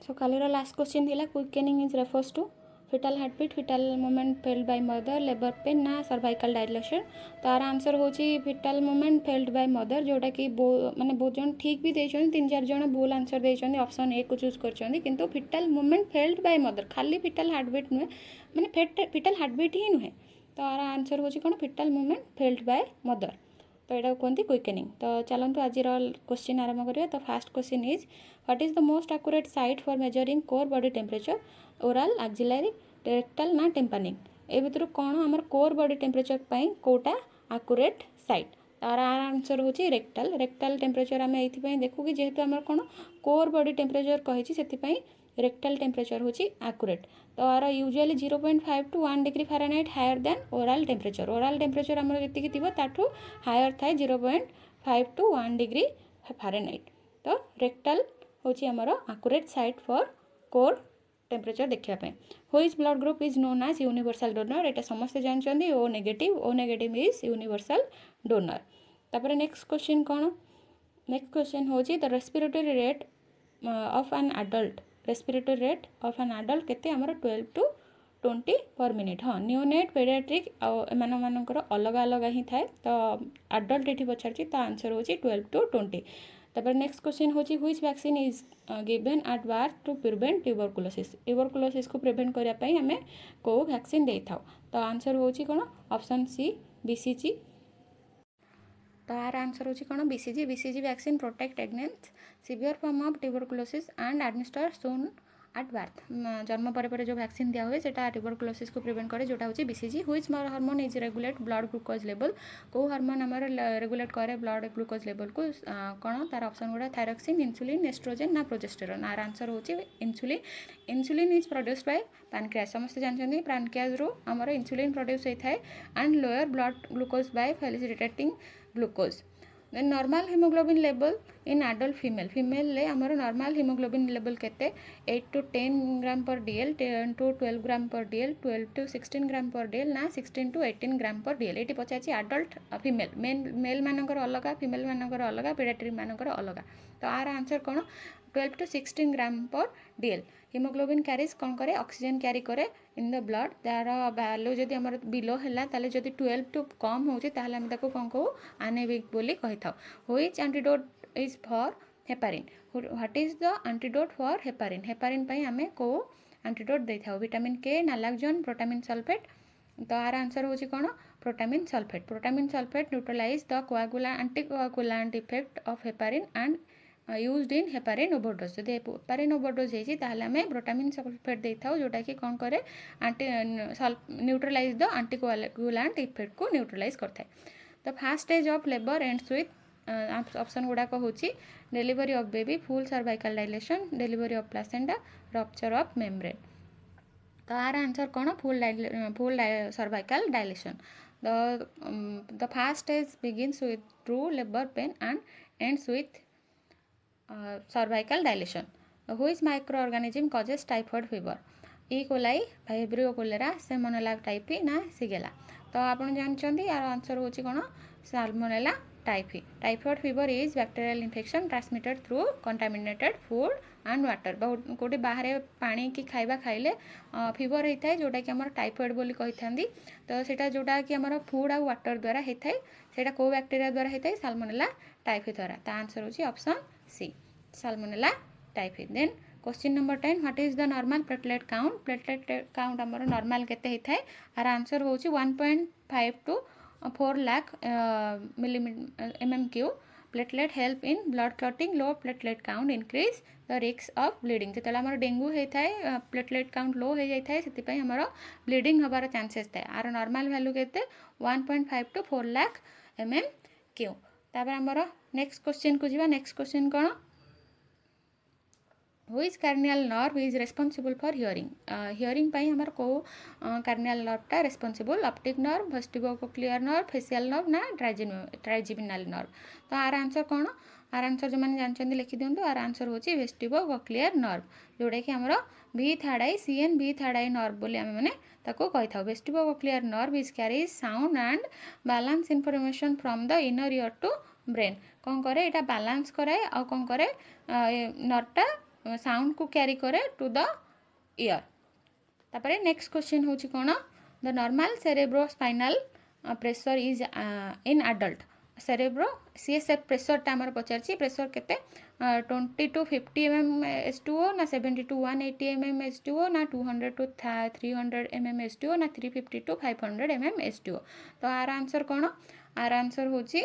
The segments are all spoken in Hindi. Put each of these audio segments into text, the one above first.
सो कालीर लास्ट क्वेश्चन थिला quickening is refers to fetal heartbeat, fetal movement felt by mother, labor pain ना cervical dilation। तार आंसर होची fetal movement felt by mother, जोटा कि माने बहुत जन ठीक भी देछन, 3-4 जन भूल आंसर देछन, ऑप्शन ए को चूज करछन, किंतु fetal movement felt by mother खाली fetal heartbeat नुहे, माने fetal heartbeat ही नुहे। तार आंसर होची कोन fetal movement felt by mother। तो यहाँ कहते क्विकनिंग। तो चलतु आज क्वेश्चन आरंभ करिया। तो fast question is what is the most accurate site for measuring core body temperature, oral, axillary, rectal ना टेम्पानिंग। ए भितर कौन आमर कोर बॉडी टेम्परेचर पाई कोटा एक्यूरेट साइट, तार आंसर होची रेक्टल। रेक्टल टेम्परेचर आम ये देखू कि जेहेतु आमर कौन कोर बॉडी टेम्परेचर कही से रेक्टल टेम्परेचर होची एक्यूरेट। तो are usually 0.5 to 1 degree Fahrenheit higher than oral temperature. Oral temperature आमर जति थिबो ताठू हायर थाए 0.5 to 1 डिग्री फारेनहाइट। तो रेक्टल होची आमर accurate site for core temperature देखिया पे। Which blood group is known as universal donor, एटा समस्त जानछन्ती O negative. O negative is universal donor. तापर नेक्स्ट क्वेश्चन कोन, नेक्स्ट क्वेश्चन होची the respiratory rate of an adult, respiratory rate of an adult केते हमर 12 to 20 पर मिनिट। हाँ नियोनेट पेडियाट्रिक एमानकर अलग अलग ही थाए। तो एडल्ट ये पचार तो आंसर होची 12 to 20। तापर नेक्स्ट क्वेश्चन होची which vaccine is given at birth to prevent tuberculosis, tuberculosis को प्रिवेंट करिया पई हमें को वैक्सीन देई थाओ। तो आंसर होची कोन ऑप्शन सी बीसीजी। तो आर आंसर होची कोन BCG. BCG vaccine protect against severe form of tuberculosis and administer soon at birth. जन्म पर जो वैक्सीन दिया हुए सेटा ट्यूबरकुलोसिस को प्रिवेंट करे, जोटा होची BCG. Which hormone is regulate blood glucose level, को हार्मोन हमर रेगुलेट करे ब्लड ग्लूकोज लेवल को कोन, तार ऑप्शन गुडा थायरॉक्सिन, इंसुलिन, एस्ट्रोजन ना प्रोजेस्टेरोन। आर आंसर होची insulin. Insulin is produced by pancreas, समस्त जानछन्ती पैनक्रियास रो हमर इंसुलिन प्रोड्यूस होई थाए and lower blood glucose by facilitating glucose. Then normal haemoglobin level in adult female, female ले हमर नॉर्मल हीमोग्लोबिन लेवल केते 8 to 10 ग्राम पर डीएल, 10 to 12 ग्राम पर डीएल, 12 to 16 ग्राम पर डीएल ना 16 to 18 ग्राम पर डीएल। ये पचाची एडल्ट फीमेल, मेल मानकर अलग, फीमेल मानकर अलग, पीडियाट्रिक मानकर अलग। तो आर आंसर कौन 12 to 16 ग्राम पर डीएल। हीमोग्लोबिन कैरीज कौन करे ऑक्सीजन कैरी करे इन द ब्लड, तार वैल्यू जदि हमर बिलो हैला ताले जदि 12 टू कम होची ताले हम ताको कोन कहू एनेमिक बोली कहि थाउ। Which antidote is for heparin, what is the antidote for heparin, heparin पई हमें को एंटीडोट दे थाउ, विटामिन के, नालाक्टोजन, प्रोटामिन सल्फेट। तो आर आंसर होची कोन protamine sulphate. Protamine sulphate neutralize the coagula anticoagulant effect of heparin and used in heparin overdose. जदि हेपारिन ओवरडोज होइछि ताहले हमें प्रोटामिन सल्फेट दे थाउ, जोटा कि कोन करे anti neutralize the anticoagulant effect को न्यूट्रलाइज करथाय। तो first stage of labour ends with option गुड़ाक होची delivery of baby, full cervical dilation, delivery of placenta, rupture of membrane. तो आर आंसर कौन full cervical dilation. The first stage begins with true labour pain and ends with cervical dilation. Which microorganism causes typhoid fever? E. coli, Vibrio cholera, Salmonella typhi ना Shigella। तो आपन जानछन्ती यार आंसर होची कोन Salmonella typhi। Typhoid fever is bacterial infection transmitted through contaminated food and water. बहुत कोटी बाहर पानी की खाइबा खाइले फीवर होता है, जोटा कि आमर टाइफॉइड बोली कहि थांदी। तो सेटा जोटा कि आमर फूड आ वाटर द्वारा होता है, सेटा को बैक्टीरिया द्वारा होता है साल्मोनेला टाइफी द्वारा। तो आंसर होची option C salmonella typhi. Then question number 10 what is the normal platelet count, platelet count आमर नॉर्मल केते होता है, आर आंसर होची 1.5 to 4 lakh MMQ। Platelet help in blood clotting, low platelet count increase the risk of bleeding. जो आम डेंगू होता है प्लेटलेट काउंट लो हो जाए से आमर ब्लीडिंग हबार चांसेस थाए। आर नॉर्मल वैल्यू केते 1.5 to 4 लाख MMQ। तापर आमर नेक्स्ट क्वेश्चन को जीवा। नेक्स्ट क्वेश्चन कौन, which cranial nerve is responsible for hearing. Hearing पाई हमर को कार्नियल नर्वटा responsible, optic nerve, vestibulocochlear nerve, facial nerve ना ट्राइजेमिनल नर्व। तो आर आंसर कौन, आर आंसर जो मैंने जानते लिखि दिंतु। आर आंसर होची वेस्टिबुलोकोक्लियर नर्व, जोटा कि हमर V third I CN V third I nerve बोली आमे माने ताको कहि थाउ। Vestibulocochlear nerve is carries sound and balance information from the inner ear to brain. कौन करे एटा बैलेंस कराए आ कौन करे नर्वटा साउंड को कैरी करे टू द ईयर। तापर नेक्स्ट क्वेश्चन होची कोन the normal cerebrospinal pressure is in adult cerebro CSF pressure टा हमर पचारची प्रेशर केते 20 to 50 mm H2O ना 70 to 180 mm H2O ना 200 to 300 mm H2O ना 350 to 500 mm H2O। तो आर आंसर कोन आर आंसर होची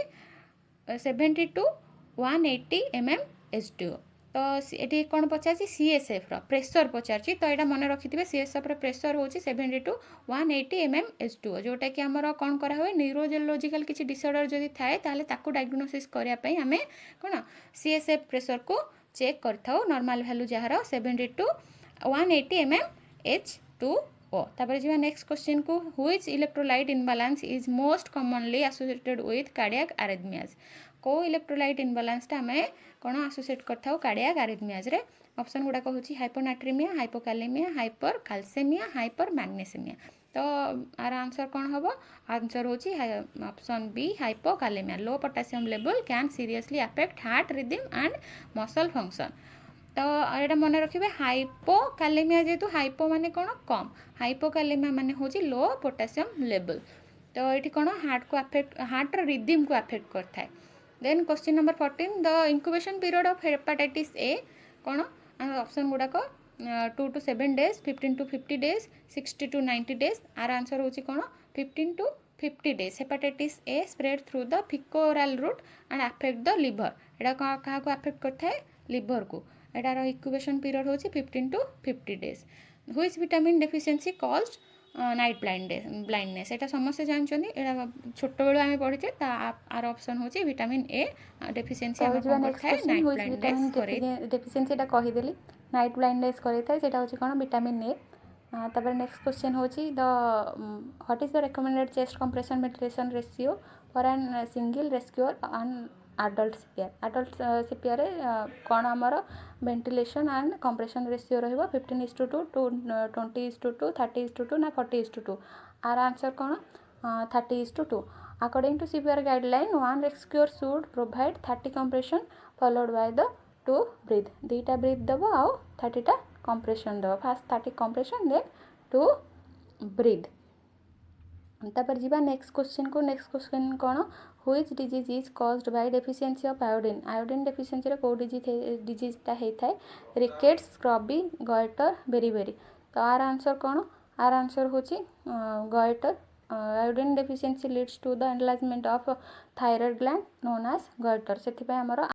70 to 180 mm H2O। तो ये कौन पचार सीएसएफ प्रेशर पचार तो यहाँ मन रखिथे सीएसएफ प्रेशर होची 70 to 180 mm H2O जोटा कि आमर कौन करा हुए न्यूरोलॉजिकल किसी डिसऑर्डर जदि थाए ताले ताकू डायग्नोसिस करिया पई हमें कौन सीएसएफ प्रेशर को चेक करथाउ नॉर्मल वैल्यू जहार 70 to 180 mm H2O। तापर जी नेक्स्ट क्वेश्चन को which electrolyte imbalance is most commonly associated with cardiac अरिथमियाज को इलेक्ट्रोलाइट इनबैलेंस टा हमें कौन एसोसिएट करथाउ कार्डियक अरिथमियाज रे ऑप्शन गुडा को होची हाइपोनाट्रीमिया हाइपोकालेमिया हाइपर कैल्सेमिया हाइपर मैग्नेसिमिया। तो आर आंसर कौन हम आंसर होची option B hypokalaemia low potassium level can seriously affect heart rhythm and muscle function. तो यहाँ मन रखिए हाइपोकालेमिया जेहेतु हाइपो माने कौन कम हाइपोकालेमिया माने होची लो पोटेशियम लेवल। तो ये कौन हार्ट को अफेक्ट हार्ट रिदम को अफेक्ट करता है। Then question number 14 the incubation period of hepatitis A कौन ऑप्शन गुड़ाक 2 to 7 days 15 to 50 days 60 to 90 days आर आंसर होची कौन 15 to 50 days। Hepatitis A spread through the faecal oral route and affect the liver एटा क्या अफेक्ट करता है लिवर को एटार इंक्यूबेशन पीरियड होची 15 to 50 days। Which vitamin deficiency caused night blindness एटा समस्त जानछथि एटा छोट बेलू आमे पढिछे ता आर ऑप्शन होची विटामिन ए डेफिशिएंसी हम करथाय नाइट ब्लाइंडनेस करे डेफिशिएंसी एटा कहि देली नाइट ब्लाइंडनेस करथाय सेटा होची कोन विटामिन ए। तापर नेक्स्ट क्वेश्चन होची the what is the recommended chest compression ventilation ratio for an single rescuer on adult CPR कौन आमर वेंटिलेशन एंड कंप्रेशन रेशियो रहिबो 15:2 20:2 30:2 ना 40:2 आर आंसर कौन 30:2। According to CPR guideline one rescuer should provide 30 compression followed by the 2 breath दुईटा ब्रीथ दब आउ 30टा कंप्रेशन दब फास्ट 30 कंप्रेशन देन 2 ब्रीथ। तापर जीवा नेक्स्ट क्वेश्चन कौन which disease is caused by deficiency of iodine iodine deficiency रे को डिजीजटा होता है रिकेट्स स्क्रबी गॉइटर बेरीबेरी। तो आर आंसर कौन आर आंसर होची goitre iodine deficiency leads to the enlargement of thyroid gland known as goitre से आमर